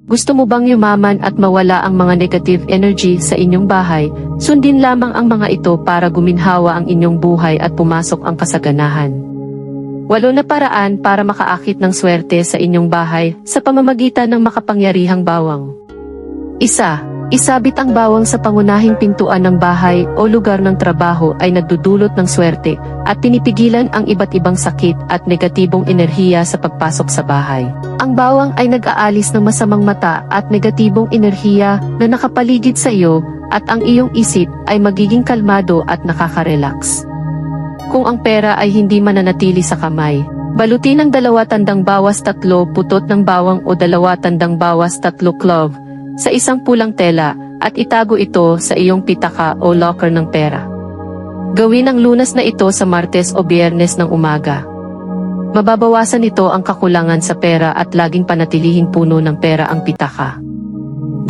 Gusto mo bang yumaman at mawala ang mga negative energy sa inyong bahay? Sundin lamang ang mga ito para guminhawa ang inyong buhay at pumasok ang kasaganahan. 8 na paraan para makaakit ng swerte sa inyong bahay sa pamamagitan ng makapangyarihang bawang. 1. Isabit ang bawang sa pangunahing pintuan ng bahay o lugar ng trabaho ay nagdudulot ng swerte at pinipigilan ang iba't ibang sakit at negatibong enerhiya sa pagpasok sa bahay. Ang bawang ay nag-aalis ng masamang mata at negatibong enerhiya na nakapaligid sa iyo at ang iyong isip ay magiging kalmado at nakaka-relax. Kung ang pera ay hindi mananatili sa kamay, balutin ng 2 tandang bawas 3 putot ng bawang o 2 tandang bawas 3 clove sa isang pulang tela at itago ito sa iyong pitaka o locker ng pera. Gawin ang Lunes na ito sa Martes o Biyernes ng umaga. Mababawasan nito ang kakulangan sa pera at laging panatilihing puno ng pera ang pitaka. 2.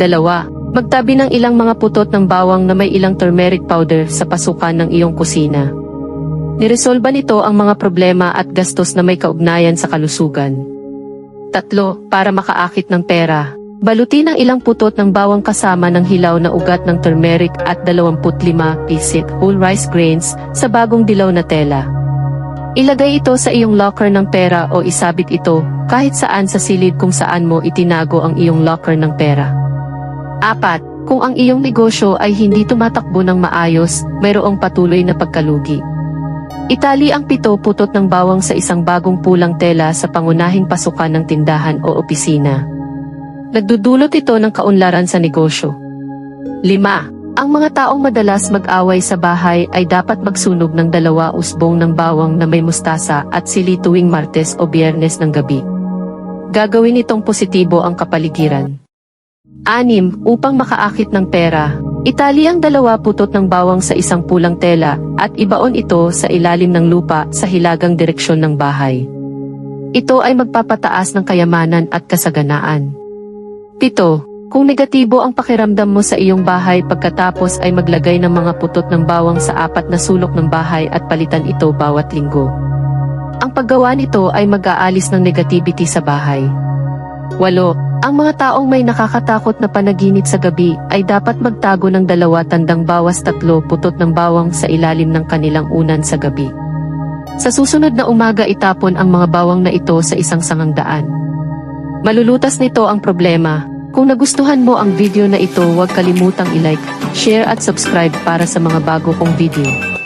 Magtabi ng ilang mga putot ng bawang na may ilang turmeric powder sa pasukan ng iyong kusina. Niresolba nito ang mga problema at gastos na may kaugnayan sa kalusugan. 3. Para makaakit ng pera, balutin ang ilang putot ng bawang kasama ng hilaw na ugat ng turmeric at 25 pisit whole rice grains sa bagong dilaw na tela. Ilagay ito sa iyong locker ng pera o isabit ito kahit saan sa silid kung saan mo itinago ang iyong locker ng pera. 4. Kung ang iyong negosyo ay hindi tumatakbo ng maayos, mayroong patuloy na pagkalugi. Itali ang 7 putot ng bawang sa isang bagong pulang tela sa pangunahing pasukan ng tindahan o opisina. Nagdudulot ito ng kaunlaran sa negosyo. 5. Ang mga taong madalas mag-away sa bahay ay dapat magsunog ng 2 usbong ng bawang na may mustasa at sili tuwing Martes o Biyernes ng gabi. Gagawin itong positibo ang kapaligiran. 6. Upang makaakit ng pera, itali ang 2 putot ng bawang sa isang pulang tela at ibaon ito sa ilalim ng lupa sa hilagang direksyon ng bahay. Ito ay magpapataas ng kayamanan at kasaganaan. 7. Kung negatibo ang pakiramdam mo sa iyong bahay pagkatapos ay maglagay ng mga putot ng bawang sa 4 na sulok ng bahay at palitan ito bawat linggo. Ang paggawa nito ay mag-aalis ng negativity sa bahay. 8. Ang mga taong may nakakatakot na panaginip sa gabi ay dapat magtago ng 2 tandang bawas 3 putot ng bawang sa ilalim ng kanilang unan sa gabi. Sa susunod na umaga itapon ang mga bawang na ito sa isang sangang-daan. Malulutas nito ang problema. Kung nagustuhan mo ang video na ito, huwag kalimutang i-like, share at subscribe para sa mga bago kong video.